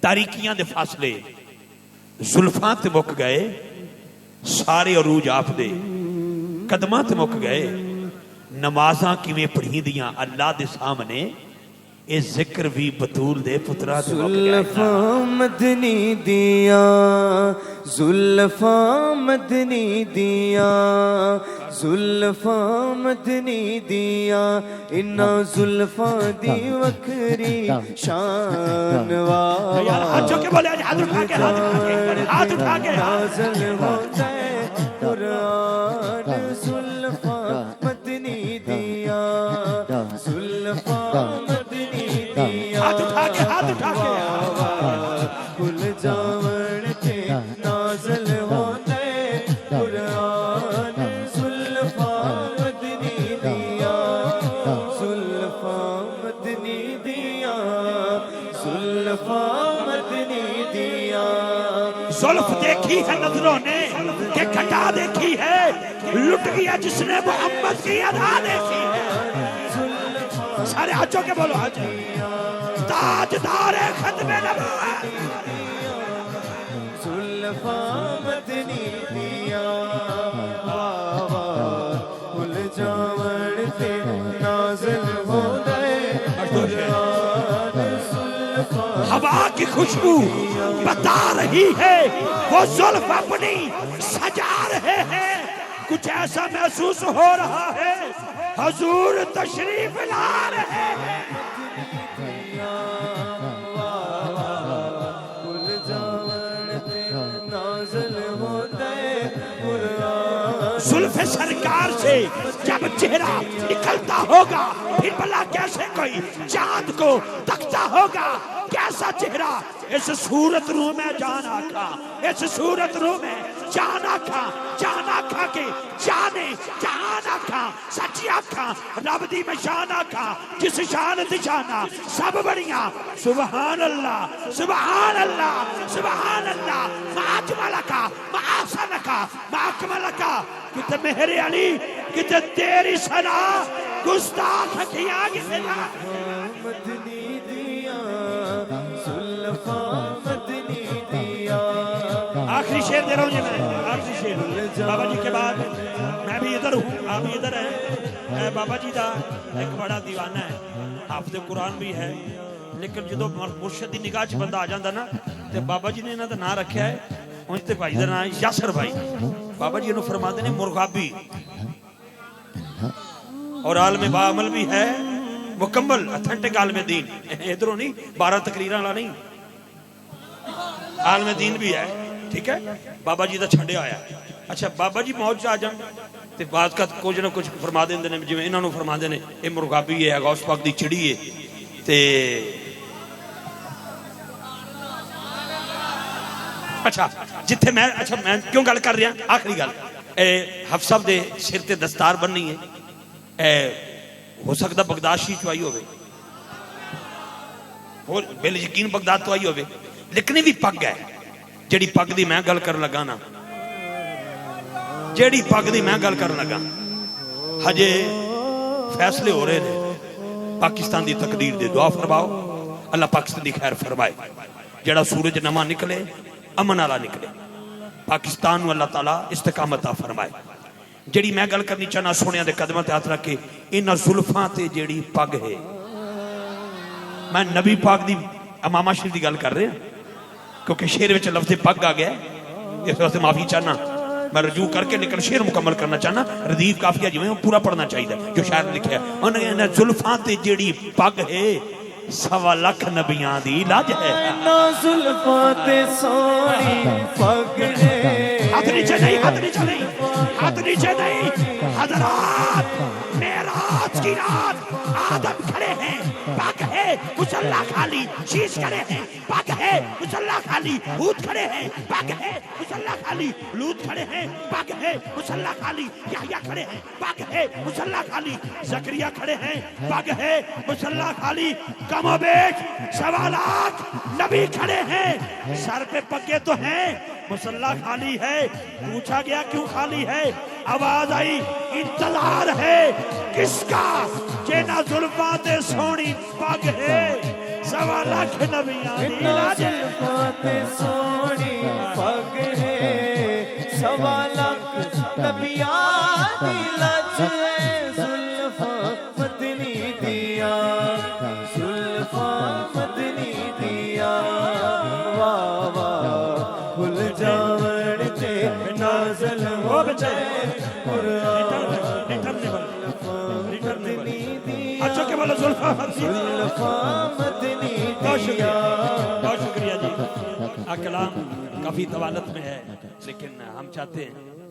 तारीकियां दे फासले जुल्फां ते मुक गए, सारे अरूज आप दे कदमां ते मुक गए। नमाज़ां किवें पढ़ींदियां अल्लाह दे सामने, ए जिक्र भी बतूल दे पुत्रा ते मुक गए। जुल्फां मदनी दिया, जुल्फां मदनी दिया, जुल्फां मदनी दिया, इन्ना जुल्फां दी वखरी शान वाह। यार हाथ के बोले, हाथ उठा के, हाथ उठा के नाज़िल होता है कुरान। जुल्फां मदनी दिया, जुल्फां मदनी दिया, हाथ उठा के, हाथ उठा के। खुल जावण के नाज़िल होता है कुरान। जुल्फां मदनी दिया, जुल्फां मदनी दिया, जुल्फां मदनी दिया। जुल्फ देखी है नजरों ने कि घटा देखी है, लुट गया जिसने मोहम्मद की अदा देखी है। सारे हाथों के बोलो, हाथ ताजदार खत्मे नबूवत। जुल्फां मदनी दिया, खुल जावण ते नाज़िल हो गए कुरान। हवा की खुशबू बता रही है वो जुल्फ अपनी सजा रहे हैं। कुछ ऐसा महसूस हो रहा है हजूर तशरीफ ला रहे हैं। खुल जावण ते नाज़िल हो गए कुरान। जुल्फ सरकार से जब चेहरा निकलता होगा, फिर भला कैसे कोई चांद को तकता होगा। कैसा चेहरा, इस सूरत रूह में जान आखा, इस सूरत रूह में जान आखा, जान आखा के जाने जहान आखा, सच्ची आखा रब दी में शान आखा, जिस शान दी शाना सब बढ़िया। सुबहान अल्लाह, सुबहान अल्लाह, सुबहान अल्लाह। माजमलका मासनका माकमलका, किते मेरे अली, किते तेरी सना, गुस्ताख किया किसे ना। मदनी दिया, जुल्फां मदनी दिया। आखिरी शेर दे रहा हूँ जी मैं, आखिरी शेर। बाबा जी के बाद मैं भी इधर हूँ, आप भी इधर हैं। बाबा जी का एक बड़ा दीवाना है, हाफिज़ कुरान भी है, लेकिन जो मुर्शिद की निगाह च बंदा आ जाता ना, तो बाबा जी ने इन्हों का नाम रखा है उनके भाई का नाम यासर भाई। बाबा जी इन्होंने फरमाते ने मुरगाबी, और आलम बाअमल भी है, मुकम्मल अथेंटिक आलम दीन। इधरों नहीं 12 तकरीरां वाला नहीं, आलम दीन भी है। ठीक है, बाबा जी का छड़िया आया। अच्छा, बाबा जी मौज आ जान तो बात का कुछ ना कुछ फरमा देंगे ने, जिवें इन्होंने फरमाते ने ये मुरगाबी है, गौस पाक की चिड़ी है। ते अच्छा जिथे मैं, अच्छा मैं क्यों गल कर रहा, आखिरी गल, हफ्स साहब के सिर ते दस्तार बननी है, हो सकता बगदाद शी चो आई हो, बिल यकीन बगदाद तो आई हो, लेकिन भी पग है। जेड़ी पग दी मैं गल कर लगा ना, जेड़ी पग दी मैं गल कर लगा, हजे फैसले हो रहे हैं पाकिस्तान की तकदीर दे। दुआ फरमाओ अल्लाह पाकिस्तान की खैर फरमाए, जेड़ा सूरज नवा निकले अमन वाला निकले, पाकिस्तान नूं अल्लाह ताला इस्तिकामत अता फरमाए। जेड़ी मैं गल करनी चाहना, सोनिया दे कदमां ते हाथ रख के, इन्हां जुल्फां ते जेड़ी पग है, मैं नबी पाक दी अमामा शरीफ की गल कर रहा, क्योंकि शेर विच लफ्ज़ पग आ गया, इस वास्ते माफी चाहना, मैं रजू करके लेकिन शेर मुकम्मल करना चाहना। रदीफ काफिया जिवें पूरा पढ़ना चाहिए जो शायर ने लिखा है। उन्हें जुल्फां ते जेड़ी पग है, 1.25 लाख नबियां दी लाज है। जुल्फां ते सोहनी पग है, हाथ नीचे नहीं, हाथ नीचे नहीं, हाथ नीचे नहीं। हज़रात मेराज की रात आदम खड़े हैं, पग है, मुसल्ला खाली, शीश खड़े हैं, पग है, मुसल्ला खाली, हूद खड़े हैं, पग है, मुसल्ला खाली, लूत खड़े हैं, पग है, मुसल्ला खाली, याह्या खड़े हैं, पग है, मुसल्ला खाली, ज़करिया खड़े हैं, पग है, मुसल्ला खाली। कमोबेश 1.25 लाख नबी खड़े हैं, सर पे पगे तो हैं, मुसल्ला खाली है। पूछा गया क्यों खाली है, आवाज आई इंतजार है किसका, जेना जुल्फां ते सोहनी पग है, سوا لاکھ نبیاں دی لاج زلفات سونی پگ ہے سوا لاکھ نبیاں دی لاج ہے زلفاں مدنی دیا زلفاں مدنی دیا واہ واہ بھول جاون تے نازل ہو جائے قرآن مدنی دیا اچھا کہ بولو زلفاں زلفاں مدنی دیا بہت شکریہ جی. کلام کافی طوالت میں ہے لیکن ہم چاہتے ہیں